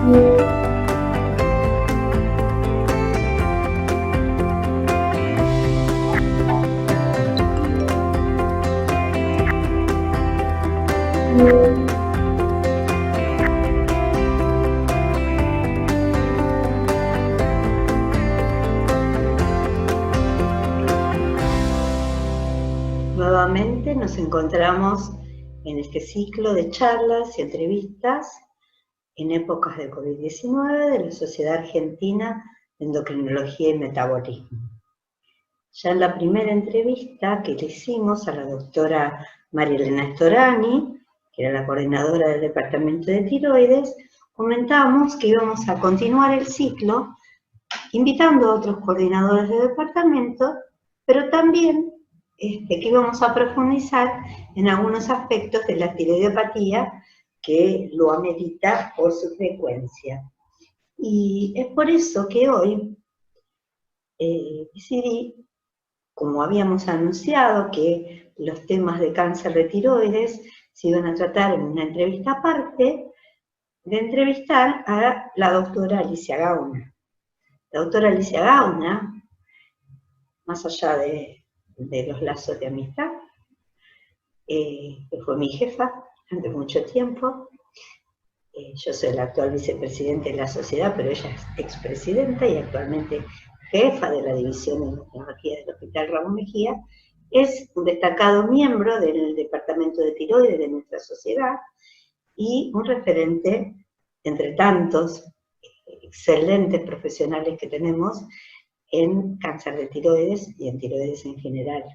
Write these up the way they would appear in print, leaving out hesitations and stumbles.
Nuevamente nos encontramos en este ciclo de charlas y entrevistas en épocas de COVID-19 de la Sociedad Argentina de Endocrinología y Metabolismo. Ya en la primera entrevista que le hicimos a la doctora María Elena Storani, que era la coordinadora del departamento de tiroides, comentamos que íbamos a continuar el ciclo invitando a otros coordinadores de departamento, pero también que íbamos a profundizar en algunos aspectos de la tiroidopatía que lo amerita por su frecuencia. Y es por eso que hoy decidí, como habíamos anunciado, que los temas de cáncer de tiroides se iban a tratar en una entrevista aparte, de entrevistar a la doctora Alicia Gauna. La doctora Alicia Gauna, más allá de los lazos de amistad, que fue mi jefa durante mucho tiempo. Yo soy la actual vicepresidenta de la sociedad, pero ella es expresidenta y actualmente jefa de la división de endocrinología del Hospital Ramón Mejía. Es un destacado miembro del departamento de tiroides de nuestra sociedad y un referente entre tantos excelentes profesionales que tenemos en cáncer de tiroides y en tiroides en general.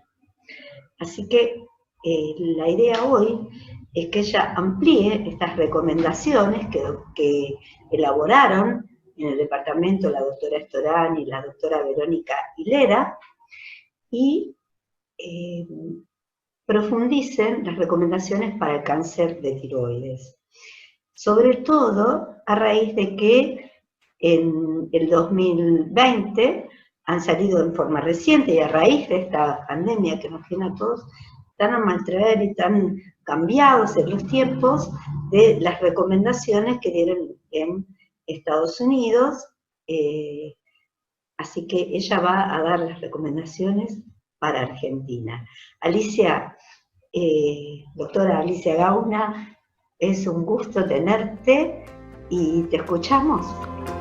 Así que la idea hoy es que ella amplíe estas recomendaciones que elaboraron en el departamento la doctora Storani y la doctora Verónica Hilera y profundicen las recomendaciones para el cáncer de tiroides. Sobre todo a raíz de que en el 2020 han salido en forma reciente y a raíz de esta pandemia que nos tiene a todos tan a maltraer y tan cambiados en los tiempos, de las recomendaciones que dieron en Estados Unidos. Así que ella va a dar las recomendaciones para Argentina. Alicia, doctora Alicia Gauna, es un gusto tenerte y te escuchamos.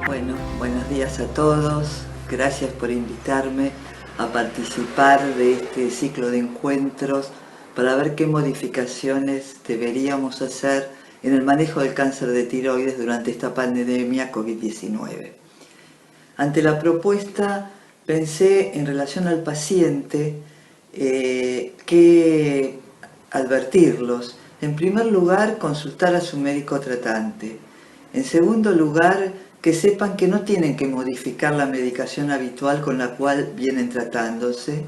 Bueno, buenos días a todos. Gracias por invitarme a participar de este ciclo de encuentros para ver qué modificaciones deberíamos hacer en el manejo del cáncer de tiroides durante esta pandemia COVID-19. Ante la propuesta pensé en relación al paciente que advertirlos. En primer lugar, consultar a su médico tratante. En segundo lugar, que sepan que no tienen que modificar la medicación habitual con la cual vienen tratándose.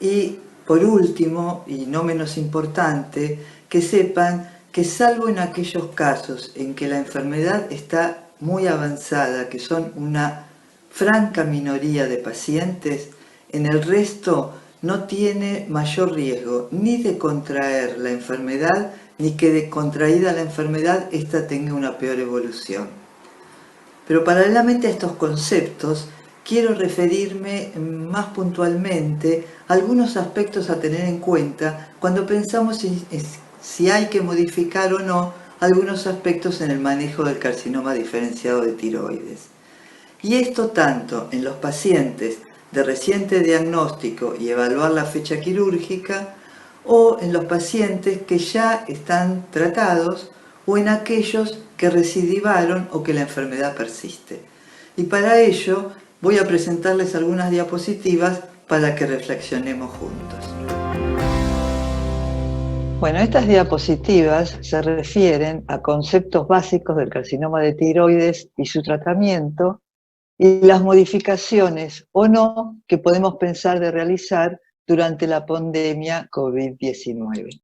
Y por último, y no menos importante, que sepan que salvo en aquellos casos en que la enfermedad está muy avanzada, que son una franca minoría de pacientes, en el resto no tiene mayor riesgo ni de contraer la enfermedad, ni que de contraída la enfermedad, ésta tenga una peor evolución. Pero paralelamente a estos conceptos, quiero referirme más puntualmente a algunos aspectos a tener en cuenta cuando pensamos si hay que modificar o no algunos aspectos en el manejo del carcinoma diferenciado de tiroides. Y esto tanto en los pacientes de reciente diagnóstico y evaluar la fecha quirúrgica, o en los pacientes que ya están tratados, o en aquellos que recidivaron o que la enfermedad persiste. Y para ello voy a presentarles algunas diapositivas para que reflexionemos juntos. Bueno, estas diapositivas se refieren a conceptos básicos del carcinoma de tiroides y su tratamiento, y las modificaciones o no que podemos pensar de realizar durante la pandemia COVID-19.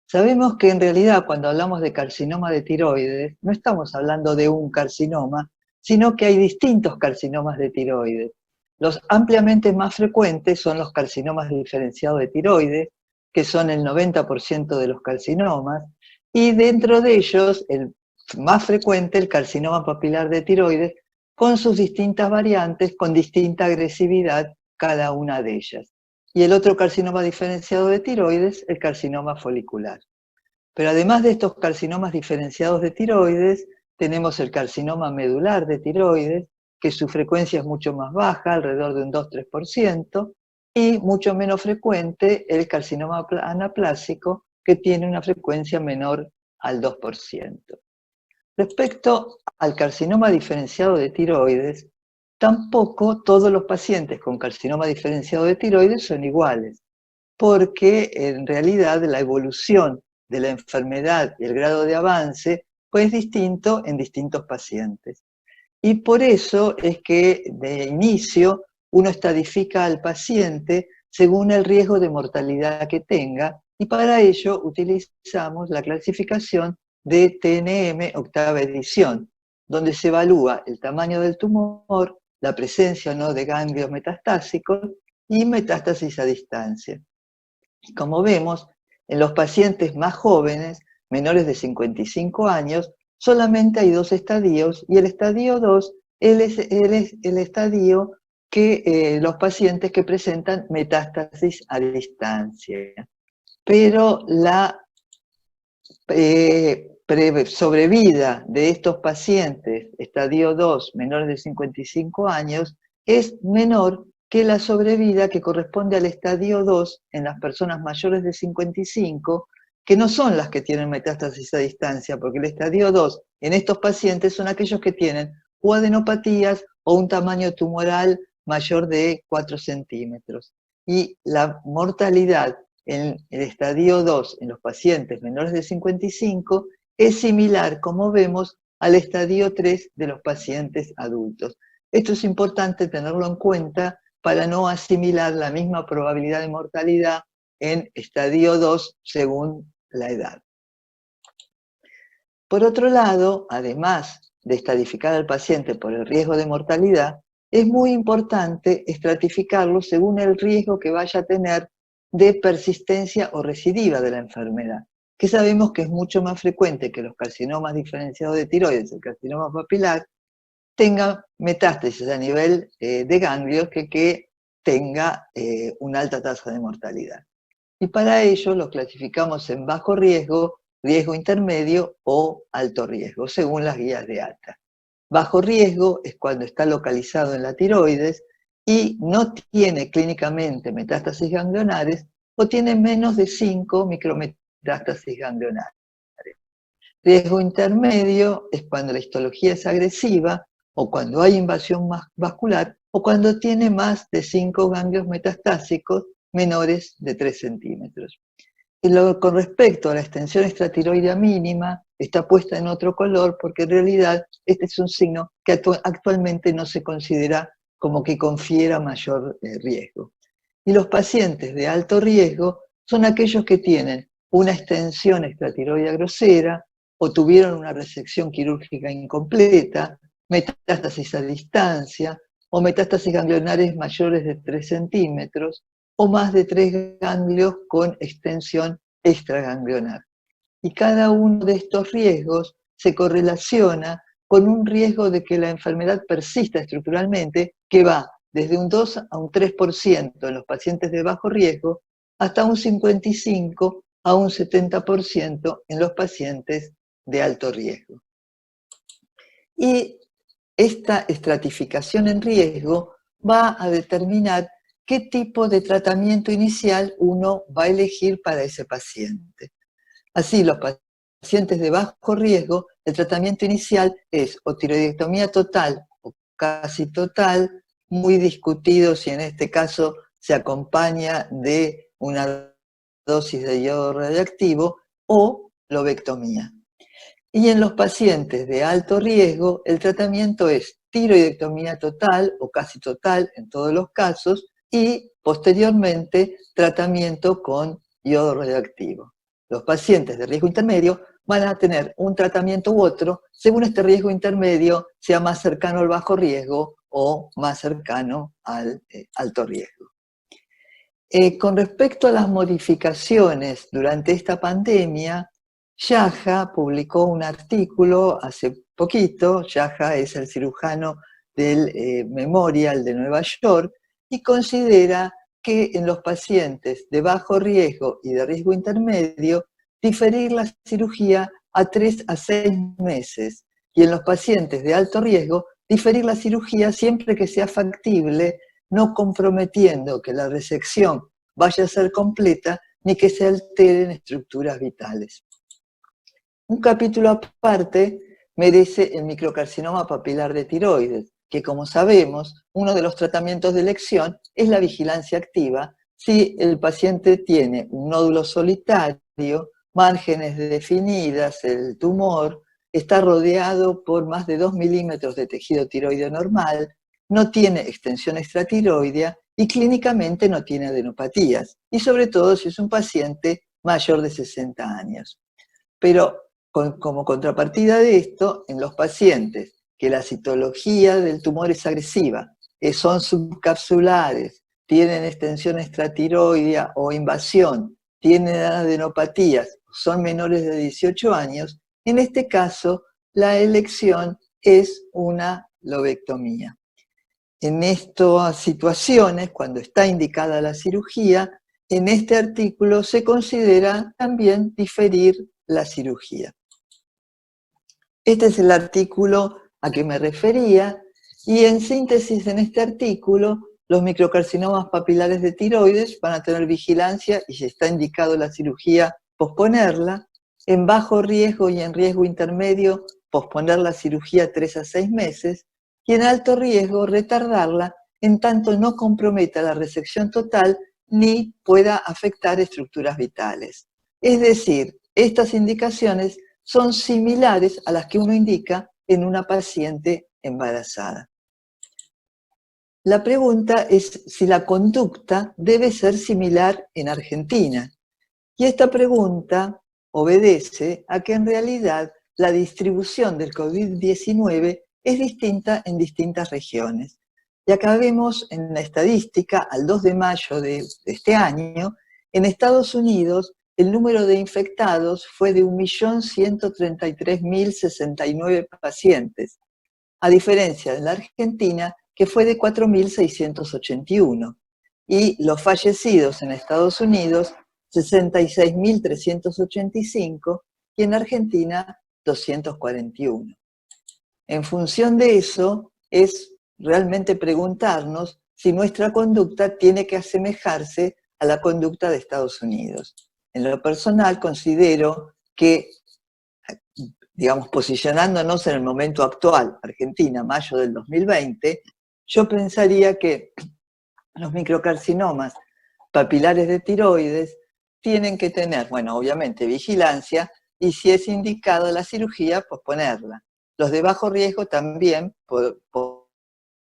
Sabemos que en realidad cuando hablamos de carcinoma de tiroides, no estamos hablando de un carcinoma, sino que hay distintos carcinomas de tiroides. Los ampliamente más frecuentes son los carcinomas diferenciados de tiroides, que son el 90% de los carcinomas, y dentro de ellos el más frecuente el carcinoma papilar de tiroides, con sus distintas variantes, con distinta agresividad cada una de ellas. Y el otro carcinoma diferenciado de tiroides, el carcinoma folicular. Pero además de estos carcinomas diferenciados de tiroides, tenemos el carcinoma medular de tiroides, que su frecuencia es mucho más baja, alrededor de un 2-3%, y mucho menos frecuente el carcinoma anaplásico, que tiene una frecuencia menor al 2%. Respecto al carcinoma diferenciado de tiroides, tampoco todos los pacientes con carcinoma diferenciado de tiroides son iguales, porque en realidad la evolución de la enfermedad y el grado de avance pues, es distinto en distintos pacientes. Y por eso es que de inicio uno estadifica al paciente según el riesgo de mortalidad que tenga, y para ello utilizamos la clasificación de TNM octava edición, donde se evalúa el tamaño del tumor, la presencia o no de ganglios metastásicos y metástasis a distancia. Y como vemos, en los pacientes más jóvenes, menores de 55 años, solamente hay 2 estadios, y el estadio 2 es el estadio que los pacientes que presentan metástasis a distancia. Pero la sobrevida de estos pacientes, estadio 2, menores de 55 años, es menor que la sobrevida que corresponde al estadio 2 en las personas mayores de 55, que no son las que tienen metástasis a distancia, porque el estadio 2 en estos pacientes son aquellos que tienen o adenopatías o un tamaño tumoral mayor de 4 centímetros. Y la mortalidad en el estadio 2 en los pacientes menores de 55 es similar, como vemos, al estadio 3 de los pacientes adultos. Esto es importante tenerlo en cuenta para no asimilar la misma probabilidad de mortalidad en estadio 2 según la edad. Por otro lado, además de estadificar al paciente por el riesgo de mortalidad, es muy importante estratificarlo según el riesgo que vaya a tener de persistencia o recidiva de la enfermedad, que sabemos que es mucho más frecuente que los carcinomas diferenciados de tiroides, el carcinoma papilar, tenga metástasis a nivel de ganglios que tenga una alta tasa de mortalidad. Y para ello los clasificamos en bajo riesgo, riesgo intermedio o alto riesgo, según las guías de ATA. Bajo riesgo es cuando está localizado en la tiroides y no tiene clínicamente metástasis ganglionares o tiene menos de 5 micrometástasis ganglionares. Riesgo intermedio es cuando la histología es agresiva o cuando hay invasión vascular o cuando tiene más de 5 ganglios metastásicos menores de 3 centímetros. Con respecto a la extensión extratiroidea mínima, está puesta en otro color porque en realidad este es un signo que actualmente no se considera como que confiera mayor riesgo. Y los pacientes de alto riesgo son aquellos que tienen una extensión extratiroidea grosera o tuvieron una resección quirúrgica incompleta, metástasis a distancia o metástasis ganglionares mayores de 3 centímetros, o más de 3 ganglios con extensión extraganglionar. Y cada uno de estos riesgos se correlaciona con un riesgo de que la enfermedad persista estructuralmente, que va desde un 2 a un 3% en los pacientes de bajo riesgo, hasta un 55 a un 70% en los pacientes de alto riesgo. Y esta estratificación en riesgo va a determinar qué tipo de tratamiento inicial uno va a elegir para ese paciente. Así, los pacientes de bajo riesgo, el tratamiento inicial es o tiroidectomía total o casi total, muy discutido si en este caso se acompaña de una dosis de yodo radiactivo, o lobectomía. Y en los pacientes de alto riesgo, el tratamiento es tiroidectomía total o casi total en todos los casos, y posteriormente tratamiento con yodo radioactivo. Los pacientes de riesgo intermedio van a tener un tratamiento u otro según este riesgo intermedio sea más cercano al bajo riesgo o más cercano al alto riesgo. Con respecto a las modificaciones durante esta pandemia, Yaja publicó un artículo hace poquito. Yaja es el cirujano del Memorial de Nueva York, y considera que en los pacientes de bajo riesgo y de riesgo intermedio, diferir la cirugía a 3 a 6 meses, y en los pacientes de alto riesgo, diferir la cirugía siempre que sea factible, no comprometiendo que la resección vaya a ser completa ni que se alteren estructuras vitales. Un capítulo aparte merece el microcarcinoma papilar de tiroides, que, como sabemos, uno de los tratamientos de elección es la vigilancia activa si el paciente tiene un nódulo solitario, márgenes definidas, el tumor está rodeado por más de 2 milímetros de tejido tiroideo normal, no tiene extensión extratiroidea y clínicamente no tiene adenopatías, y sobre todo si es un paciente mayor de 60 años. Pero como contrapartida de esto, en los pacientes que la citología del tumor es agresiva, son subcapsulares, tienen extensión extratiroidea o invasión, tienen adenopatías, son menores de 18 años, en este caso la elección es una lobectomía. En estas situaciones, cuando está indicada la cirugía, en este artículo se considera también diferir la cirugía. Este es el artículo a que me refería, y en síntesis en este artículo, los microcarcinomas papilares de tiroides van a tener vigilancia, y si está indicado la cirugía, posponerla. En bajo riesgo y en riesgo intermedio, posponer la cirugía 3 a 6 meses, y en alto riesgo, retardarla en tanto no comprometa la resección total ni pueda afectar estructuras vitales. Es decir, estas indicaciones son similares a las que uno indica en una paciente embarazada. La pregunta es si la conducta debe ser similar en Argentina. Y esta pregunta obedece a que en realidad la distribución del COVID-19 es distinta en distintas regiones. Y acá vemos en la estadística, al 2 de mayo de este año, en Estados Unidos el número de infectados fue de 1.133.069 pacientes, a diferencia de la Argentina, que fue de 4.681. Y los fallecidos en Estados Unidos, 66.385, y en Argentina, 241. En función de eso, es realmente preguntarnos si nuestra conducta tiene que asemejarse a la conducta de Estados Unidos. En lo personal, considero que, digamos, posicionándonos en el momento actual, Argentina, mayo del 2020, yo pensaría que los microcarcinomas papilares de tiroides tienen que tener, bueno, obviamente vigilancia, y si es indicado la cirugía, posponerla. Los de bajo riesgo también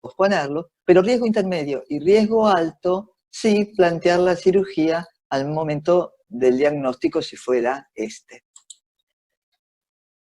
posponerlo, pero riesgo intermedio y riesgo alto, sí plantear la cirugía al momento del diagnóstico, si fuera este.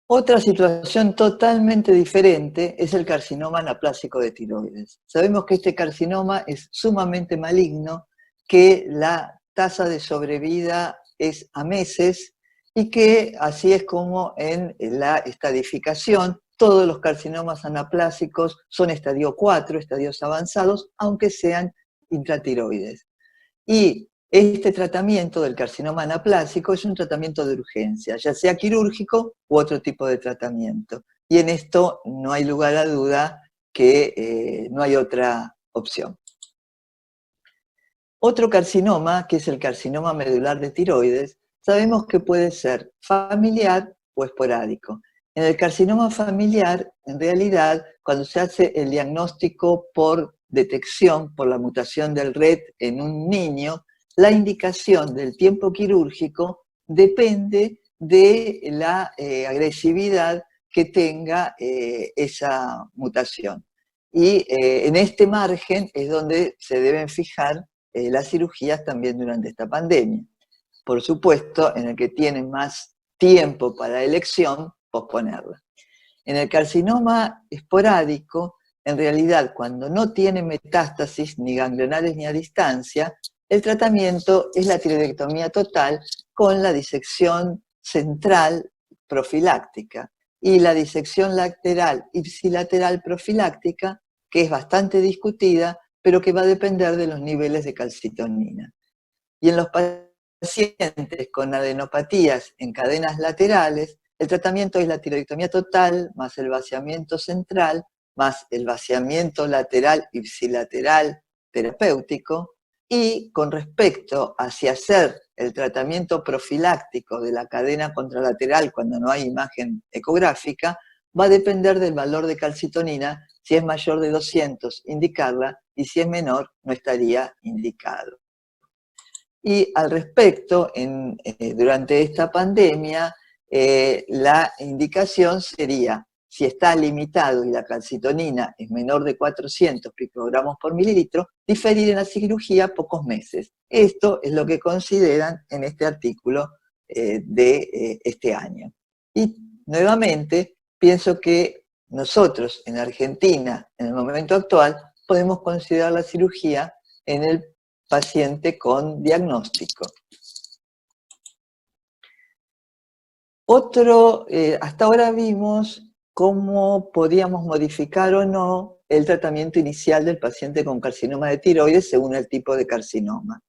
Otra situación totalmente diferente es el carcinoma anaplásico de tiroides. Sabemos que este carcinoma es sumamente maligno, que la tasa de sobrevida es a meses, y que así es como en la estadificación todos los carcinomas anaplásicos son estadio 4, estadios avanzados, aunque sean intratiroides. Y este tratamiento del carcinoma anaplásico es un tratamiento de urgencia, ya sea quirúrgico u otro tipo de tratamiento. Y en esto no hay lugar a duda que no hay otra opción. Otro carcinoma, que es el carcinoma medular de tiroides, sabemos que puede ser familiar o esporádico. En el carcinoma familiar, en realidad, cuando se hace el diagnóstico por detección, por la mutación del RET en un niño, la indicación del tiempo quirúrgico depende de la agresividad que tenga esa mutación. Y en este margen es donde se deben fijar las cirugías también durante esta pandemia. Por supuesto, en el que tienen más tiempo para elección, posponerla. En el carcinoma esporádico, en realidad, cuando no tiene metástasis ni ganglionares ni a distancia, el tratamiento es la tiroidectomía total con la disección central profiláctica y la disección lateral ipsilateral profiláctica, que es bastante discutida, pero que va a depender de los niveles de calcitonina. Y en los pacientes con adenopatías en cadenas laterales, el tratamiento es la tiroidectomía total, más el vaciamiento central, más el vaciamiento lateral ipsilateral terapéutico, y con respecto a si hacer el tratamiento profiláctico de la cadena contralateral cuando no hay imagen ecográfica, va a depender del valor de calcitonina. Si es mayor de 200, indicarla, y si es menor, no estaría indicado. Y al respecto, durante esta pandemia, la indicación sería, si está limitado y la calcitonina es menor de 400 picogramos por mililitro, diferir en la cirugía pocos meses. Esto es lo que consideran en este artículo de este año. Y nuevamente, pienso que nosotros en Argentina, en el momento actual, podemos considerar la cirugía en el paciente con diagnóstico. Hasta ahora vimos cómo podíamos modificar o no el tratamiento inicial del paciente con carcinoma de tiroides según el tipo de carcinoma.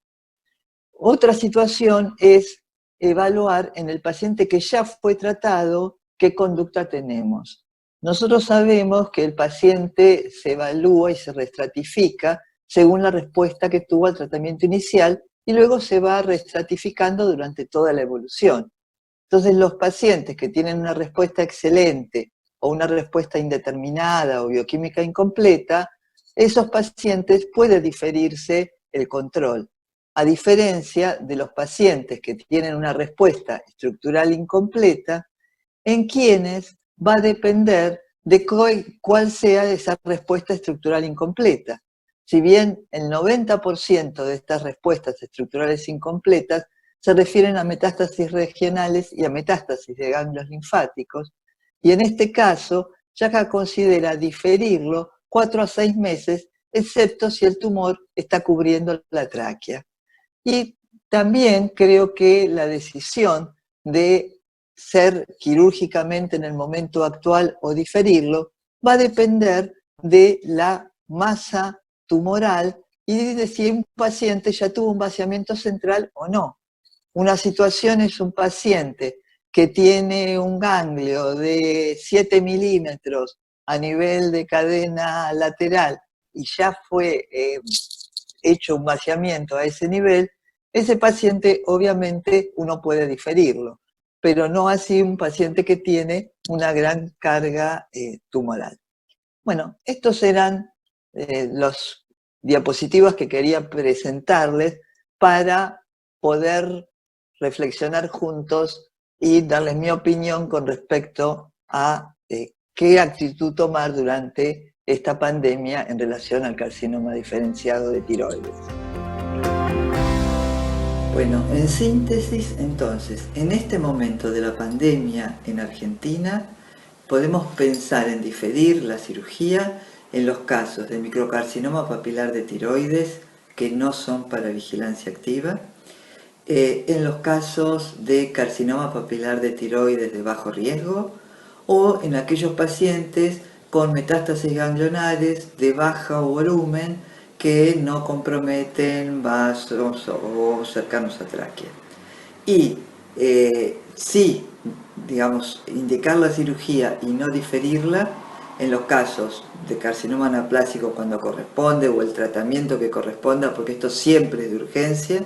Otra situación es evaluar en el paciente que ya fue tratado qué conducta tenemos. Nosotros sabemos que el paciente se evalúa y se reestratifica según la respuesta que tuvo al tratamiento inicial y luego se va reestratificando durante toda la evolución. Entonces los pacientes que tienen una respuesta excelente o una respuesta indeterminada o bioquímica incompleta, esos pacientes puede diferirse el control, a diferencia de los pacientes que tienen una respuesta estructural incompleta, en quienes va a depender de cuál sea esa respuesta estructural incompleta. Si bien el 90% de estas respuestas estructurales incompletas se refieren a metástasis regionales y a metástasis de ganglios linfáticos, y en este caso Jaca considera diferirlo 4 a 6 meses, excepto si el tumor está cubriendo la tráquea. Y también creo que la decisión de ser quirúrgicamente en el momento actual o diferirlo va a depender de la masa tumoral y de si un paciente ya tuvo un vaciamiento central o no. Una situación es un paciente que tiene un ganglio de 7 milímetros a nivel de cadena lateral y ya fue hecho un vaciamiento a ese nivel, ese paciente obviamente uno puede diferirlo, pero no así un paciente que tiene una gran carga tumoral. Bueno, estos eran los diapositivas que quería presentarles para poder reflexionar juntos y darles mi opinión con respecto a qué actitud tomar durante esta pandemia en relación al carcinoma diferenciado de tiroides. Bueno, en síntesis, entonces, en este momento de la pandemia en Argentina, podemos pensar en diferir la cirugía en los casos de microcarcinoma papilar de tiroides que no son para vigilancia activa, en los casos de carcinoma papilar de tiroides de bajo riesgo o en aquellos pacientes con metástasis ganglionares de bajo volumen que no comprometen vasos o cercanos a tráquea. Y sí, digamos, indicar la cirugía y no diferirla en los casos de carcinoma anaplásico cuando corresponde o el tratamiento que corresponda, porque esto siempre es de urgencia,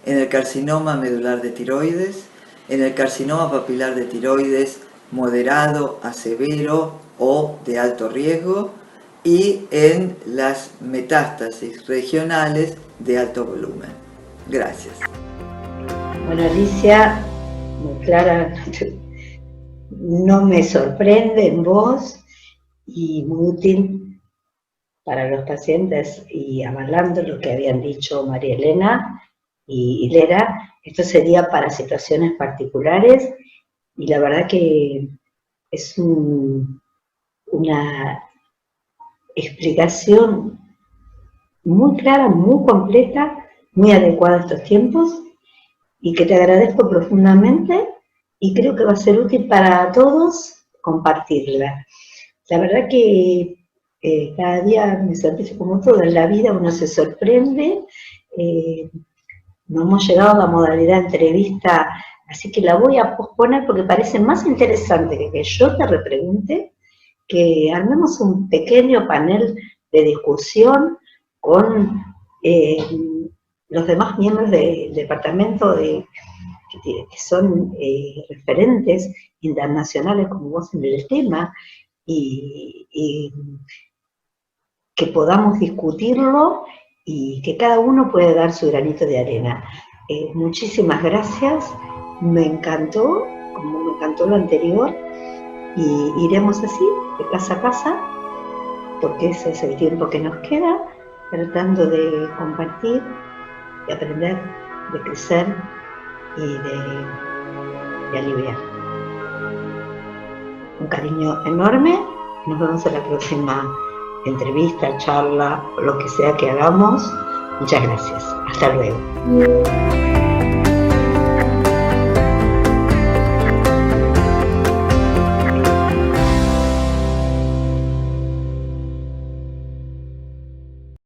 en el carcinoma medular de tiroides, en el carcinoma papilar de tiroides moderado a severo o de alto riesgo, y en las metástasis regionales de alto volumen. Gracias. Bueno, Alicia, muy clara, no me sorprende en vos y muy útil para los pacientes, y avalando lo que habían dicho María Elena y Lera, esto sería para situaciones particulares, y la verdad que es una explicación muy clara, muy completa, muy adecuada a estos tiempos, y que te agradezco profundamente y creo que va a ser útil para todos compartirla. La verdad que cada día me sorprende, como todo en la vida uno se sorprende. No hemos llegado a la modalidad de entrevista, así que la voy a posponer porque parece más interesante que yo te repregunte, que armemos un pequeño panel de discusión con los demás miembros del departamento que son referentes internacionales como vos en el tema, y que podamos discutirlo y que cada uno pueda dar su granito de arena. Muchísimas gracias, me encantó, como me encantó lo anterior, y iremos así, de casa a casa, porque ese es el tiempo que nos queda, tratando de compartir, de aprender, de crecer y de aliviar. Un cariño enorme, nos vemos en la próxima entrevista, charla, lo que sea que hagamos. Muchas gracias. Hasta luego.